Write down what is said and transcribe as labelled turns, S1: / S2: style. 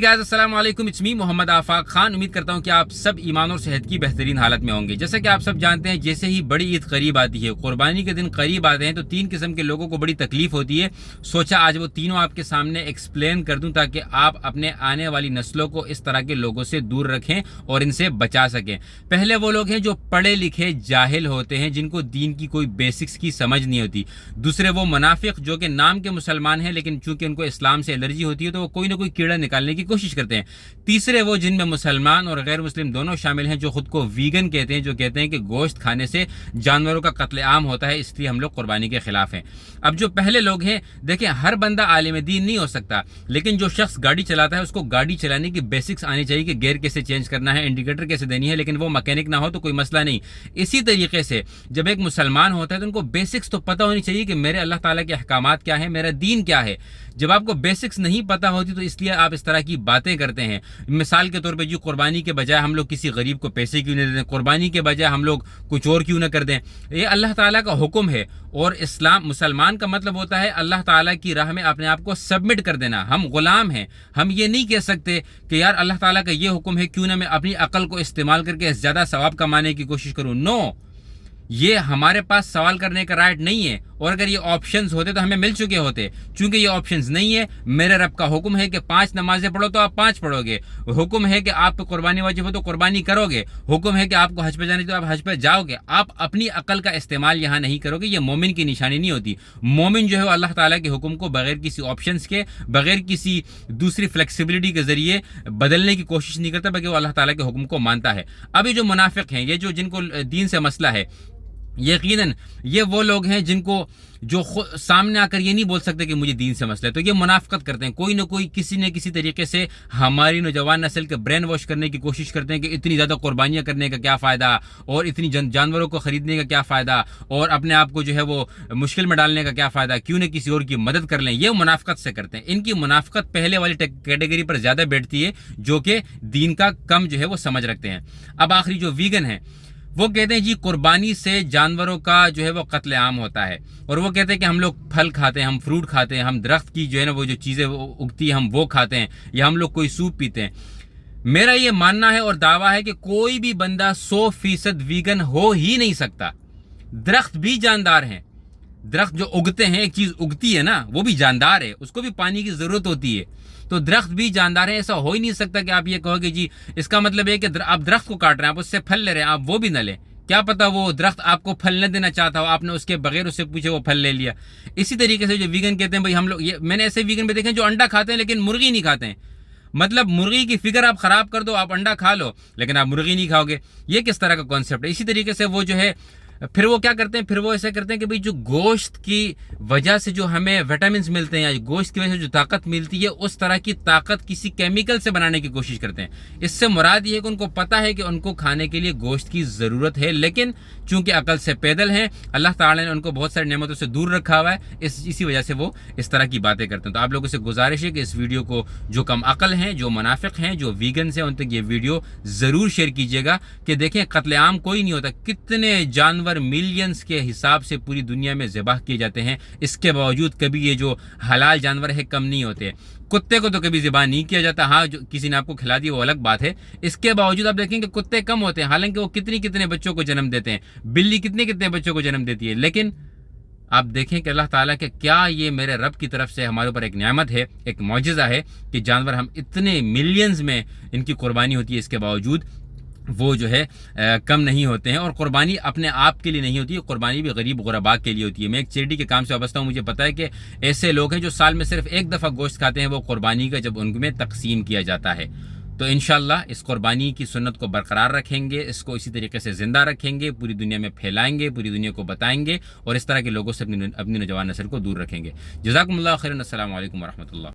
S1: Guys अस्सलाम वालेकुम, it's me Mohammad आफाक खान। उम्मीद करता हूं कि आप सब ईमान और सेहत की बेहतरीन हालत में होंगे। जैसा कि आप सब जानते हैं, जैसे ही बड़ी ईद करीब आती है, कुर्बानी के दिन करीब आते हैं, तो तीन किस्म के लोगों को बड़ी तकलीफ होती है। सोचा आज वो तीनों आपके सामने एक्सप्लेन कर दूं ताकि आप अपने आने वाली नस्लों को इस तरह के लोगों से दूर रखें और इनसे बचा सकें। पहले वो लोग हैं जो पढ़े लिखे जाहिल होते हैं, जिनको दीन की कोई बेसिक्स की समझ नहीं होती। दूसरे वो मुनाफिक जो कि नाम के मुसलमान हैं, लेकिन चूंकि उनको इस्लाम से एलर्जी होती है तो वो कोई ना कोई कीड़ा निकालने की कोशिश करते हैं। तीसरे वो जिनमें मुसलमान और गैर मुस्लिम दोनों शामिल हैं, जो खुद को वीगन कहते हैं, जो कहते हैं कि गोश्त खाने से जानवरों का कत्लेआम होता है, इसलिए हम लोग कुर्बानी के खिलाफ हैं। अब जो पहले लोग हैं, देखें, हर बंदा आलिम दीन नहीं हो सकता, लेकिन जो शख्स गाड़ी चलाता है उसको गाड़ी चलाने की बेसिक्स आनी चाहिए कि गियर कैसे चेंज करना है, इंडिकेटर कैसे देनी है, लेकिन वो मैकेनिक ना हो तो कोई मसला नहीं। इसी तरीके से जब एक मुसलमान होता है तो उनको बेसिक्स तो पता होनी चाहिए कि मेरे अल्लाह ताला के अहकामात क्या है, मेरा दीन क्या है। जब आपको बेसिक्स नहीं पता होती तो इसलिए आप इस तरह की बातें करते हैं। मिसाल के तौर पे जी, कुर्बानी के बजाय हम लोग किसी गरीब को पैसे क्यों नहीं दें, कुर्बानी के बजाय हम लोग कुछ और क्यों ना कर दें। ये अल्लाह ताला का हुक्म है और इस्लाम मुसलमान का मतलब होता है अल्लाह ताला की राह में अपने आप को सबमिट कर देना। हम गुलाम हैं। हम ये नहीं कह सकते कि यार अल्लाह ताला का ये हुक्म है, क्यों ना मैं अपनी अकल को इस्तेमाल करके ज़्यादा सवाब कमाने की कोशिश करूँ। नो, ये हमारे पास सवाल करने का राइट नहीं है। और अगर ये ऑप्शंस होते तो हमें मिल चुके होते। चूंकि ये ऑप्शंस नहीं है, मेरे रब का हुक्म है कि 5 नमाजें पढ़ो तो आप 5 पढ़ोगे। हुक्म है कि आप पे कुर्बानी वाजिब हो तो कुर्बानी करोगे। हुक्म है कि आपको हज पे जाना तो आप हज पे जाओगे। आप अपनी अकल का इस्तेमाल यहाँ नहीं करोगे। ये मोमिन की निशानी नहीं होती। मोमिन जो है अल्लाह ताला के हुक्म को बगैर किसी ऑप्शंस के, बगैर किसी दूसरी फ्लेक्सिबिलिटी के जरिए बदलने की कोशिश नहीं करता, बल्कि वो अल्लाह ताला के हुक्म को मानता है। अब ये जो मुनाफिक हैं, ये जो जिनको दीन से मसला है, यकीनन ये वो लोग हैं जिनको जो सामने आकर ये नहीं बोल सकते कि मुझे दीन से मसला है, तो ये मुनाफिकत करते हैं। कोई ना कोई किसी न किसी तरीके से हमारी नौजवान नस्ल के ब्रेन वॉश करने की कोशिश करते हैं कि इतनी ज़्यादा कुर्बानियाँ करने का क्या फ़ायदा, और इतनी जानवरों को ख़रीदने का क्या फ़ायदा, और अपने आप को जो है वो मुश्किल में डालने का क्या फ़ायदा, क्यों न किसी और की मदद कर लें। ये मुनाफिकत से करते हैं। इनकी मुनाफिकत पहले वाली कैटेगरी पर ज़्यादा बैठती है, जो कि दीन का कम जो है वो समझ रखते हैं। अब आखिरी जो वीगन है, वो कहते हैं जी कुर्बानी से जानवरों का जो है वो कत्लेआम होता है, और वो कहते हैं कि हम लोग फल खाते हैं, हम फ्रूट खाते हैं, हम दरख्त की जो है ना वो जो चीज़ें उगती है हम वो खाते हैं, या हम लोग कोई सूप पीते हैं। मेरा ये मानना है और दावा है कि कोई भी बंदा 100% वीगन हो ही नहीं सकता। दरख्त भी जानदार हैं। दरख्त जो उगते हैं, एक चीज़ उगती है ना, वो भी जानदार है, उसको भी पानी की ज़रूरत होती है। तो दरख्त भी जानदार है। ऐसा हो ही नहीं सकता कि आप ये कहोगे जी इसका मतलब है कि आप दरख्त को काट रहे हैं, आप उससे फल ले रहे हैं, आप वो भी न लें। क्या पता वो दरख्त आपको फल न देना चाहता हो, आपने उसके बगैर उससे पूछे वो फल ले लिया। इसी तरीके से जो वीगन कहते हैं, भाई हम लोग, ये मैंने ऐसे वीगन भी देखे हैं जो अंडा खाते हैं लेकिन मुर्गी नहीं खाते हैं। मतलब मुर्गी की फिगर आप खराब कर दो, आप अंडा खा लो लेकिन आप मुर्गी नहीं खाओगे। ये किस तरह का कॉन्सेप्ट है। इसी तरीके से वो जो है फिर वो क्या करते हैं, फिर वो ऐसा करते हैं कि भाई जो गोश्त की वजह से जो हमें विटामिन मिलते हैं, या गोश्त की वजह से जो ताकत मिलती है, उस तरह की ताकत किसी केमिकल से बनाने की कोशिश करते हैं। इससे मुराद ये है कि उनको पता है कि उनको खाने के लिए गोश्त की ज़रूरत है, लेकिन चूंकि अकल से पैदल हैं, अल्लाह ताला ने उनको बहुत सारी नेमतों से दूर रखा हुआ है, इसी वजह से वो इस तरह की बातें करते हैं। तो आप लोगों से गुजारिश है कि इस वीडियो को जो कम अकल हैं, जो मुनाफिक हैं, जो वीगन हैं, उन तक ये वीडियो ज़रूर शेयर कीजिएगा कि देखें कत्लेआम कोई नहीं होता। कितने जानवर मिलियंस के हिसाब से पूरी दुनिया में ज़िबाह किए जाते हैं, इसके बावजूद कभी ये जो हलाल जानवर है कम नहीं होते। कुत्ते को तो कभी ज़िबाह नहीं किया जाता। हाँ, जो किसी ने आपको खिला दिया वो अलग बात है। इसके बावजूद आप देखेंगे कुत्ते कम होते हैं, हालांकि वो कितने कितने बच्चों को जन्म देते हैं। बिल्ली कितने कितने बच्चों को जन्म देती है। लेकिन आप देखें कि अल्लाह ताला के क्या ये मेरे रब की तरफ से हमारे ऊपर एक नेमत है, एक मौजज़ा है कि जानवर हम इतने मिलियंस में इनकी कुर्बानी होती है, इसके बावजूद वो जो है कम नहीं होते हैं। और कुर्बानी अपने आप के लिए नहीं होती है, कुर्बानी भी गरीब गुरबा के लिए होती है। मैं एक चैरिटी के काम से वाबस्ता हूँ। मुझे पता है कि ऐसे लोग हैं जो साल में सिर्फ एक दफ़ा गोश्त खाते हैं, वो कुर्बानी का जब उनमें तकसीम किया जाता है। तो इंशाअल्लाह इस कुर्बानी की सुन्नत को बरकरार रखेंगे, इसको इसी तरीके से ज़िंदा रखेंगे, पूरी दुनिया में फैलाएंगे, पूरी दुनिया को बताएंगे, और इस तरह के लोगों से अपनी नौजवान नस्ल को दूर रखेंगे। जज़ाकुमुल्लाह खैरन। अस्सलामु अलैकुम व रहमतुल्लाह।